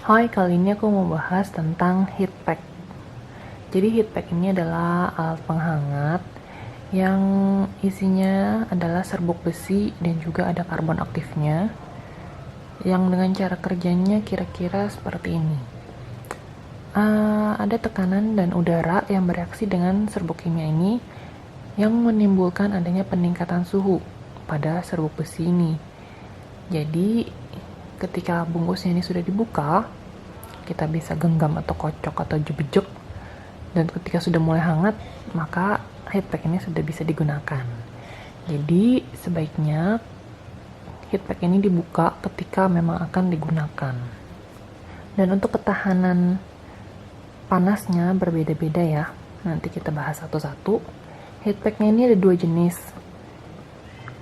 Hai, kali ini aku mau bahas tentang heat pack. Jadi heat pack ini adalah alat penghangat yang isinya adalah serbuk besi dan juga ada karbon aktifnya, yang dengan cara kerjanya kira-kira seperti ini. Ada tekanan dan udara yang bereaksi dengan serbuk kimia ini yang menimbulkan adanya peningkatan suhu pada serbuk besi ini. Jadi ketika bungkusnya ini sudah dibuka, kita bisa genggam atau kocok atau jebejek, dan ketika sudah mulai hangat maka heat pack ini sudah bisa digunakan. Jadi sebaiknya heat pack ini dibuka ketika memang akan digunakan. Dan untuk ketahanan panasnya berbeda-beda ya, nanti kita bahas satu-satu. Heat packnya ini ada dua jenis,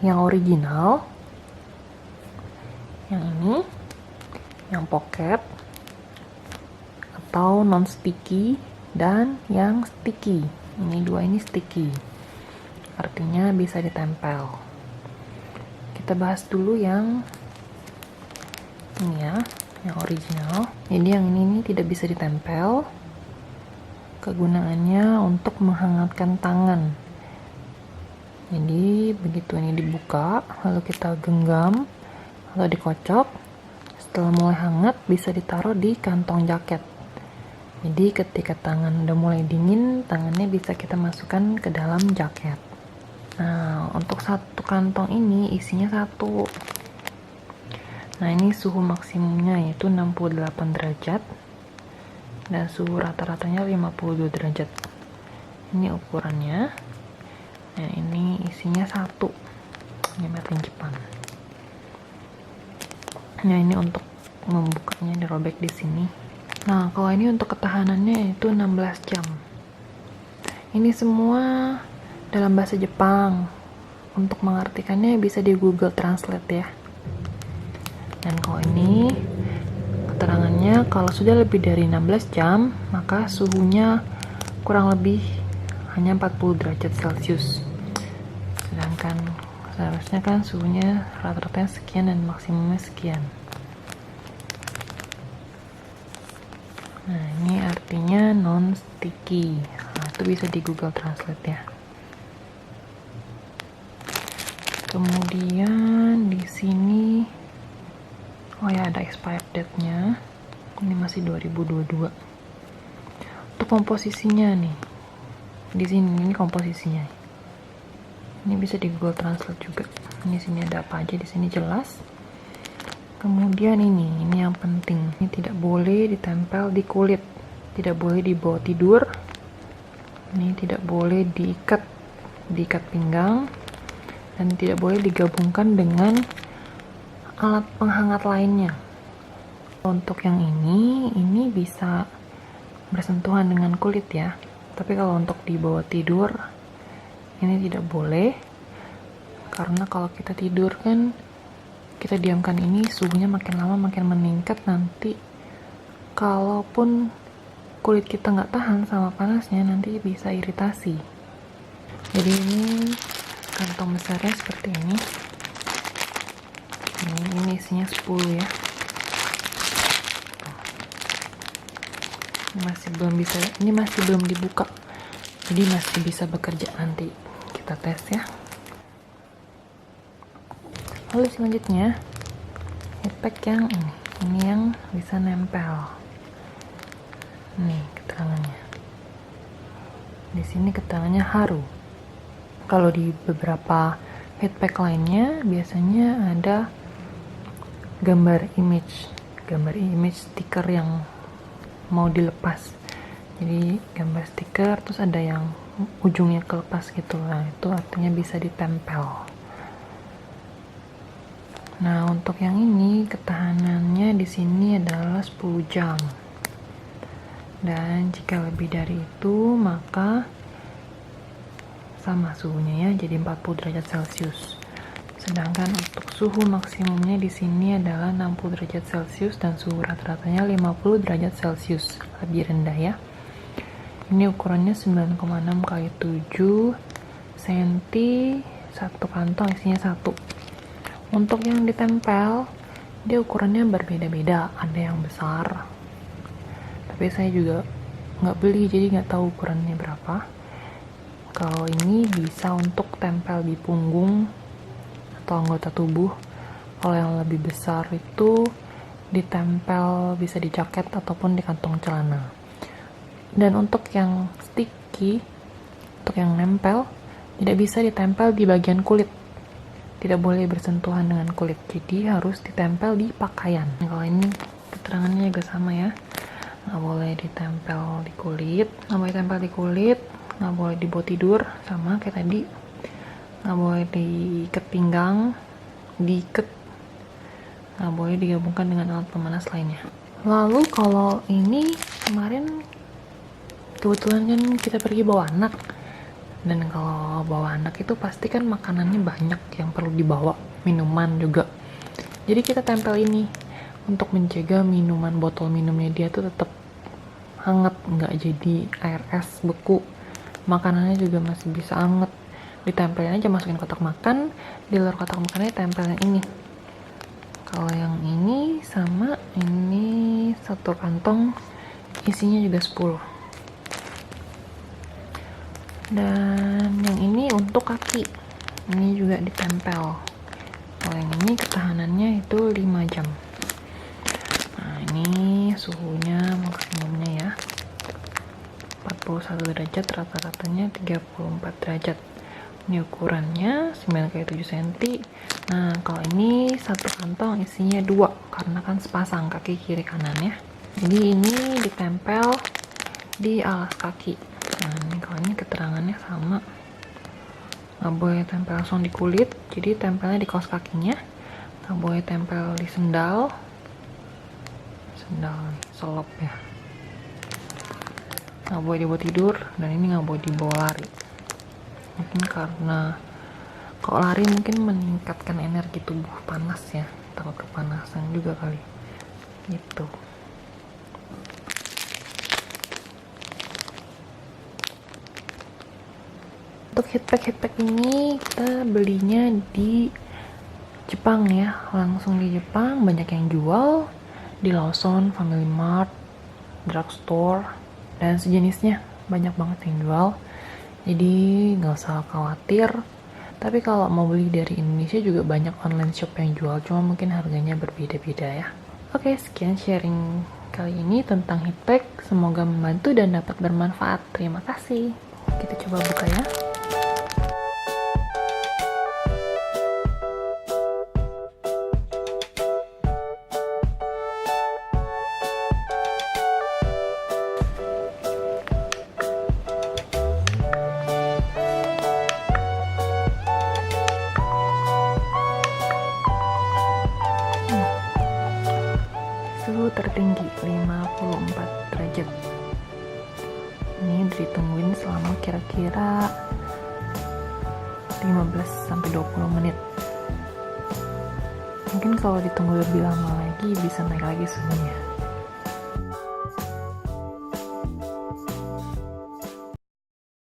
yang original, yang ini, yang pocket atau non sticky, dan yang sticky. Ini dua ini sticky, artinya bisa ditempel. Kita bahas dulu yang ini ya, yang original. Jadi yang ini tidak bisa ditempel. Kegunaannya untuk menghangatkan tangan. Jadi begitu ini dibuka, lalu kita genggam atau dikocok, setelah mulai hangat bisa ditaruh di kantong jaket. Jadi ketika tangan udah mulai dingin, tangannya bisa kita masukkan ke dalam jaket. Nah, untuk satu kantong ini isinya satu. Nah, ini suhu maksimumnya yaitu 68 derajat dan suhu rata-ratanya 52 derajat. Ini ukurannya. Nah, ini isinya satu. Ini made in Jepang. Nah, ini untuk membukanya dirobek di sini. Nah, kalau ini untuk ketahanannya itu 16 jam. Ini semua dalam bahasa Jepang. Untuk mengartikannya bisa di Google Translate ya. Dan kalau ini keterangannya kalau sudah lebih dari 16 jam, maka suhunya kurang lebih hanya 40 derajat Celcius. Sedangkan seharusnya kan suhunya rata-rata sekian dan maksimumnya sekian. Nah, ini artinya non sticky. Nah, itu bisa di Google Translate ya. Kemudian di sini ada expired date-nya. Ini masih 2022. Untuk komposisinya nih. Di sini ini komposisinya. Ini bisa di Google Translate juga. Ini sini ada apa aja, di sini jelas. Kemudian ini yang penting. Ini tidak boleh ditempel di kulit, tidak boleh dibawa tidur. Ini tidak boleh diikat pinggang, dan tidak boleh digabungkan dengan alat penghangat lainnya. Untuk yang ini bisa bersentuhan dengan kulit ya. Tapi kalau untuk dibawa tidur, ini tidak boleh. Karena kalau kita tidur kan, kita diamkan ini, suhunya makin lama makin meningkat. Nanti kalaupun kulit kita nggak tahan sama panasnya, nanti bisa iritasi. Jadi ini kantong besarnya seperti ini. Ini isinya 10 ya. Ini masih belum dibuka, jadi masih bisa bekerja. Nanti kita tes ya. Lalu selanjutnya heat pack yang ini yang bisa nempel. Nih keterangannya. Di sini keterangannya haru. Kalau di beberapa heat pack lainnya biasanya ada gambar image stiker yang mau dilepas. Jadi gambar stiker terus ada yang ujungnya kelepas gitu. Nah, itu artinya bisa ditempel. Nah, untuk yang ini ketahanannya di sini adalah 10 jam. Dan jika lebih dari itu maka sama suhunya ya, jadi 40 derajat Celcius. Sedangkan untuk suhu maksimumnya di sini adalah 60 derajat Celcius dan suhu rata-ratanya 50 derajat Celcius, lebih rendah ya. Ini ukurannya 9,6 x 7 cm, satu kantong isinya satu. Untuk yang ditempel Dia ukurannya berbeda-beda, ada yang besar, tapi saya juga nggak beli jadi nggak tahu ukurannya berapa. Kalau ini bisa untuk tempel di punggung atau anggota tubuh. Kalau yang lebih besar itu ditempel bisa di jaket ataupun di kantong celana. Dan untuk yang sticky, untuk yang nempel, tidak bisa ditempel di bagian kulit, tidak boleh bersentuhan dengan kulit, jadi harus ditempel di pakaian. Kalau ini keterangannya juga sama ya, nggak boleh ditempel di kulit, nggak boleh dibawa tidur, sama kayak tadi, nggak boleh diikat pinggang, diikat, nggak boleh digabungkan dengan alat pemanas lainnya. Lalu kalau ini kemarin kebetulan kan kita pergi bawa anak, dan kalau bawa anak itu pasti kan makanannya banyak yang perlu dibawa, minuman juga, jadi kita tempel ini untuk menjaga minuman, botol minumnya dia tuh tetap hangat, nggak jadi air es beku, makanannya juga masih bisa hangat. Ditempelin aja, masukin kotak makan, di luar kotak makannya tempelin ini. Kalau yang ini sama ini satu kantong isinya juga 10. Dan yang ini untuk kaki, ini juga ditempel. Kalau yang ini ketahanannya itu 5 jam. Nah ini suhunya maksimumnya ya 41 derajat, rata-ratanya 34 derajat. Ini ukurannya 9x7 cm. Nah kalau ini satu kantong isinya 2 karena kan sepasang kaki kiri kanan ya, jadi ini ditempel di alas kaki. Nah ini kalau ini keterangannya sama, nggak boleh tempel langsung di kulit, jadi tempelnya di kaos kakinya, nggak boleh tempel di sendal selop ya, nggak boleh dibawa tidur, dan ini nggak boleh dibawa lari. Mungkin karena kalau lari mungkin meningkatkan energi tubuh panas ya, takut kepanasan juga kali gitu. Untuk heatpack ini kita belinya di Jepang ya, langsung di Jepang, banyak yang jual di Lawson, Family Mart, drugstore, dan sejenisnya, banyak banget yang jual, jadi nggak usah khawatir. Tapi kalau mau beli dari Indonesia juga banyak online shop yang jual, cuma mungkin harganya berbeda-beda ya. Oke, sekian sharing kali ini tentang heatpack, semoga membantu dan dapat bermanfaat. Terima kasih. Kita coba buka ya. Suhu tertinggi 54 derajat. Ini ditungguin selama kira-kira 15-20 menit. Mungkin kalau ditunggu lebih lama lagi bisa naik lagi suhunya.